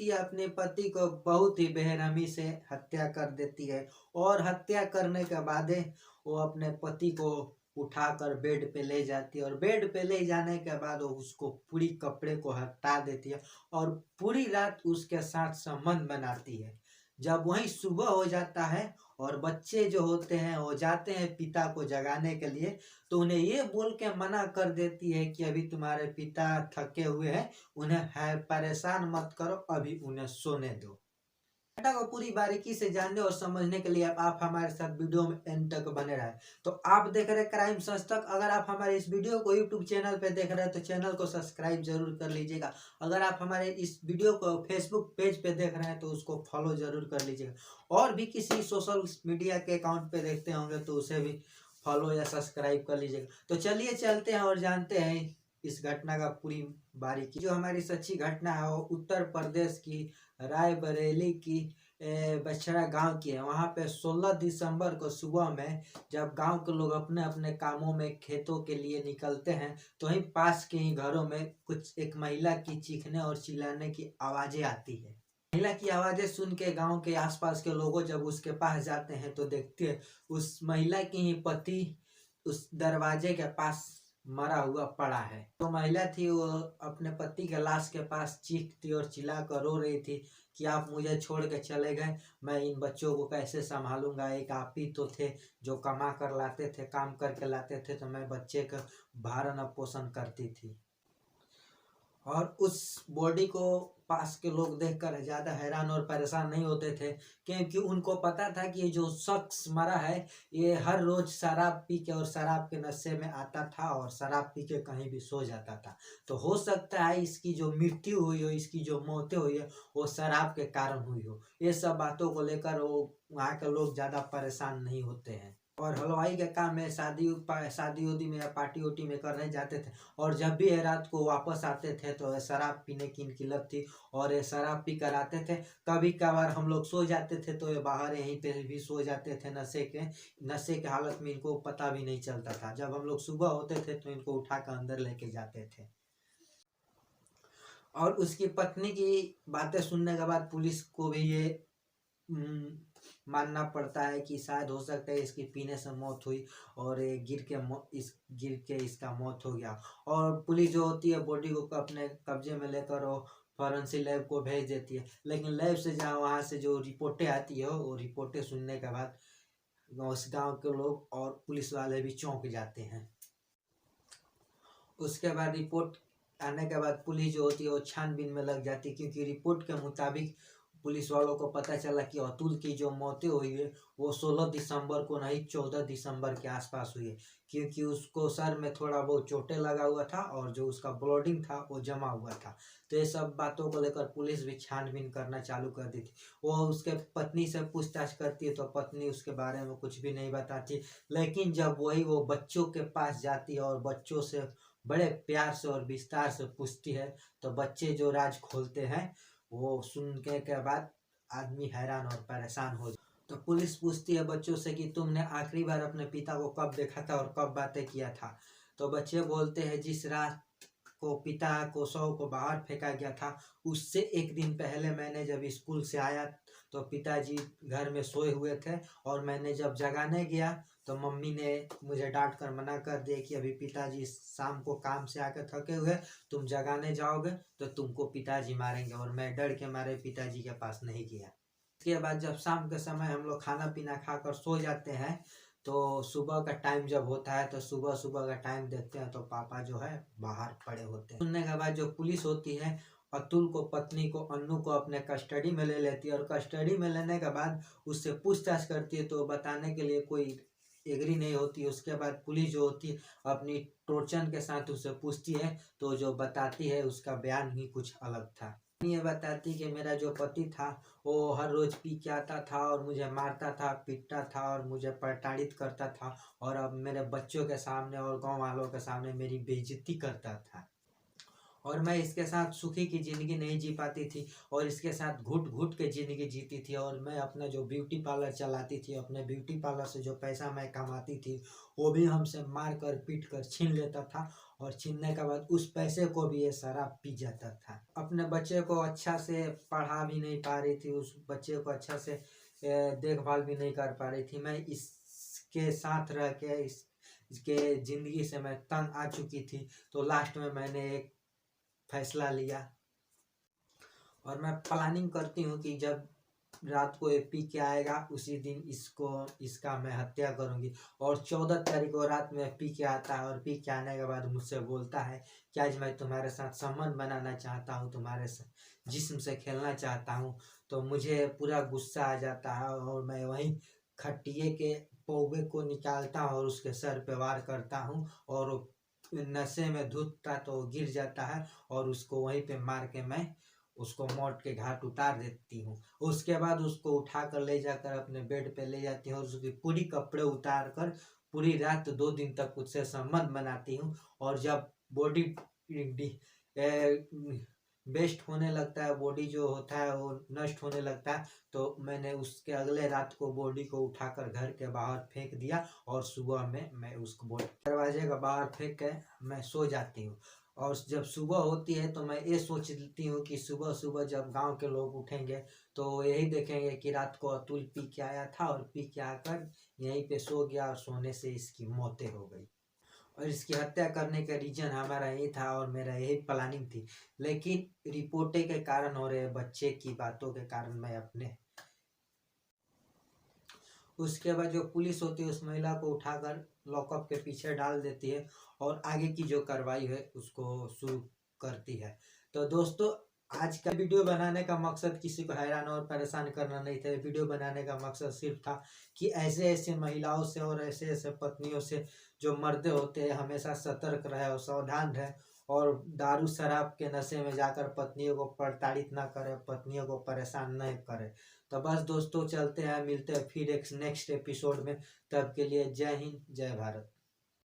होती है अपने पति को बहुत ही बेरहमी से हत्या कर देती है। और हत्या करने के बाद वो अपने पति को उठाकर बेड पे ले जाती है और बेड पे ले जाने के बाद वो उसको पूरी कपड़े को हटा देती है और पूरी रात उसके साथ संबंध बनाती है। जब वही सुबह हो जाता है और बच्चे जो होते हैं वो जाते हैं पिता को जगाने के लिए, तो उन्हें ये बोल के मना कर देती है कि अभी तुम्हारे पिता थके हुए हैं, उन्हें है परेशान मत करो, अभी उन्हें सोने दो। घटना को पूरी बारीकी से जानने और समझने के लिए आप हमारे साथ वीडियो में एंड तक बने रहे। तो आप देख रहे हैं क्राइम सच तक। अगर आप हमारे इस वीडियो को यूट्यूब चैनल पे देख रहे हैं तो चैनल को सब्सक्राइब जरूर कर लीजिएगा। अगर आप हमारे इस वीडियो को फेसबुक पेज पे देख रहे हैं तो उसको फॉलो जरूर कर लीजिएगा। और भी किसी सोशल मीडिया के अकाउंट पे देखते होंगे तो उसे भी फॉलो या सब्सक्राइब कर लीजिएगा। तो चलिए चलते हैं और जानते हैं इस घटना का पूरी बारीकी। जो हमारी सच्ची घटना है वो उत्तर प्रदेश की रायबरेली की बछड़ा गांव की है। वहां पे 16 दिसंबर को सुबह में जब गांव के लोग अपने अपने कामों में खेतों के लिए निकलते हैं तो वहीं पास के ही घरों में कुछ एक महिला की चीखने और चिल्लाने की आवाजें आती है। महिला की आवाजें सुन के गांव के आसपास के लोगों जब उसके पास जाते हैं तो देखते हैं उस महिला की ही पति उस दरवाजे के पास मरा हुआ पड़ा है। तो महिला थी वो अपने पति के लाश के पास चीखती और चिल्ला कर रो रही थी कि आप मुझे छोड़ के चले गए, मैं इन बच्चों को कैसे संभालूंगा। एक आप ही तो थे जो कमा कर लाते थे, काम करके लाते थे, तो मैं बच्चे का भरण पोषण करती थी। और उस बॉडी को पास के लोग देखकर ज्यादा हैरान और परेशान नहीं होते थे, क्योंकि उनको पता था कि ये जो शख्स मरा है ये हर रोज शराब पी के और शराब के नशे में आता था और शराब पी के कहीं भी सो जाता था। तो हो सकता है इसकी जो मृत्यु हुई हो, इसकी जो मौतें हुई है वो शराब के कारण हुई हो। ये सब बातों को लेकर वो वहाँ के लोग ज्यादा परेशान नहीं होते हैं। और हलवाई के काम में शादी उदी में या पार्टी उटी में करने जाते थे और जब भी ये रात को वापस आते थे तो शराब पीने की इनकी लत थी और ये शराब पी कर आते थे। कभी कभार हम लोग सो जाते थे तो ये बाहर यहीं पे भी सो जाते थे नशे के हालत में, इनको पता भी नहीं चलता था। जब हम लोग सुबह होते थे तो इनको उठा कर अंदर लेके जाते थे। और उसकी पत्नी की बातें सुनने के बाद पुलिस को भी ये मानना पड़ता है कि शायद हो सकता है इसकी पीने से मौत हुई और ये गिर के इसका मौत हो गया। और पुलिस जो होती है बॉडी को अपने कब्जे में लेकर वो फॉरेंसिक लैब को भेज देती है। लेकिन लैब से जहाँ वहाँ से जो रिपोर्टें आती है वो रिपोर्टें सुनने के बाद उस गांव के लोग और पुलिस वाले भी चौंक जाते हैं। उसके बाद रिपोर्ट आने के बाद पुलिस जो होती है वो छानबीन में लग जाती है, क्योंकि रिपोर्ट के मुताबिक पुलिस वालों को पता चला कि अतुल की जो मौतें हुई है वो 16 दिसंबर को नहीं 14 दिसंबर के आसपास हुई है, क्योंकि उसको सर में थोड़ा बहुत चोटें लगा हुआ था और जो उसका ब्लीडिंग था वो जमा हुआ था। तो ये सब बातों को लेकर पुलिस भी छानबीन करना चालू कर दी थी। वो उसके पत्नी से पूछताछ करती है तो पत्नी उसके बारे में कुछ भी नहीं बताती। लेकिन जब वो बच्चों के पास जाती है और बच्चों से बड़े प्यार से और विस्तार से पूछती है तो बच्चे जो राज खोलते हैं वो सुनने के बाद आदमी हैरान और परेशान हो जाता। तो पुलिस पूछती है बच्चों से कि तुमने आखिरी बार अपने पिता को कब देखा था और कब बातें किया था। तो बच्चे बोलते हैं जिस रात को पिता को शव को बाहर फेंका गया था उससे एक दिन पहले मैंने जब स्कूल से आया तो पिताजी घर में सोए हुए थे और मैंने जब जगाने गया तो मम्मी ने मुझे डांट कर मना कर दिया कि अभी पिताजी शाम को काम से आकर थके हुए, तुम जगाने जाओगे तो तुमको पिताजी मारेंगे। और मैं डर के मारे पिताजी के पास नहीं गया। इसके बाद जब शाम के समय हम लोग खाना पीना खाकर सो जाते हैं तो सुबह का टाइम जब होता है तो सुबह सुबह का टाइम देखते हैं तो पापा जो है बाहर पड़े होते हैं। सुनने के बाद जो पुलिस होती है अतुल को पत्नी को अन्नू को अपने कस्टडी में ले लेती है और कस्टडी में लेने के बाद उससे पूछताछ करती है तो बताने के लिए कोई एग्री नहीं होती। उसके बाद पुलिस जो होती है अपनी टोर्चन के साथ उससे पूछती है तो जो बताती है उसका बयान ही कुछ अलग था। ये बताती कि मेरा जो पति था वो हर रोज पी के आता था और मुझे मारता था, पीटता था और मुझे प्रताड़ित करता था और अब मेरे बच्चों के सामने और गांव वालों के सामने मेरी बेइज्जती करता था और मैं इसके साथ सुखी की ज़िंदगी नहीं जी पाती थी और इसके साथ घुट घुट के ज़िंदगी जीती थी। और मैं अपना जो ब्यूटी पार्लर चलाती थी, अपने ब्यूटी पार्लर से जो पैसा मैं कमाती थी वो भी हमसे मार कर पीट कर छीन लेता था और छीनने के बाद उस पैसे को भी ये शराब पी जाता था। अपने बच्चे को अच्छा से पढ़ा भी नहीं पा रही थी, उस बच्चे को अच्छा से देखभाल भी नहीं कर पा रही थी। मैं इसके साथ रह के इसके ज़िंदगी से मैं तंग आ चुकी थी। तो लास्ट में मैंने एक फैसला लिया और मैं प्लानिंग करती हूँ कि जब रात को ये पी के आएगा उसी दिन इसका मैं हत्या करूँगी। और 14 तारीख को रात में पी के आता है और पी के आने के बाद मुझसे बोलता है कि आज मैं तुम्हारे साथ संबंध बनाना चाहता हूँ, तुम्हारे जिस्म से खेलना चाहता हूँ। तो मुझे पूरा गुस्सा आ जाता है और मैं वहीं खटिए के पौवे को निकालता हूँ और उसके सर पे वार करता हूँ और नशे में धुतता तो गिर जाता है और उसको वहीं पे मार के मैं उसको मौत के घाट उतार देती हूँ। उसके बाद उसको उठा कर ले जाकर अपने बेड पे ले जाती हूँ और उसकी पूरी कपड़े उतार कर पूरी रात 2 दिन तक उससे संबंध बनाती हूँ। और जब बॉडी वेस्ट होने लगता है, बॉडी जो होता है वो नष्ट होने लगता है, तो मैंने उसके अगले रात को बॉडी को उठाकर घर के बाहर फेंक दिया और सुबह में मैं उसको बॉडी दरवाजे के बाहर फेंक के मैं सो जाती हूँ। और जब सुबह होती है तो मैं ये सोचती हूँ कि सुबह सुबह जब गांव के लोग उठेंगे तो यही देखेंगे कि रात को अतुल पी के आया था और पी के आकर यहीं पे सो गया और सोने से इसकी मौतें हो गई। और इसकी हत्या करने का रीजन हमारा यही था और मेरा यही प्लानिंग थी। लेकिन रिपोर्टें के कारण और बच्चे की बातों के कारण मैं अपने उसके बाद जो पुलिस होती है उस महिला को उठाकर लॉकअप के पीछे डाल देती है और आगे की जो कार्रवाई है उसको शुरू करती है। तो दोस्तों, आज का वीडियो बनाने का मकसद किसी को हैरान और परेशान करना नहीं था। वीडियो बनाने का मकसद सिर्फ था कि ऐसे ऐसे महिलाओं से और ऐसे ऐसे पत्नियों से जो मर्द होते हैं हमेशा सतर्क रहे और सावधान रहे और दारू शराब के नशे में जाकर पत्नियों को प्रताड़ित ना करे, पत्नियों को परेशान नहीं करे। तो बस दोस्तों, चलते हैं, मिलते हैं फिर एक नेक्स्ट एपिसोड में। तब के लिए जय हिंद, जय भारत।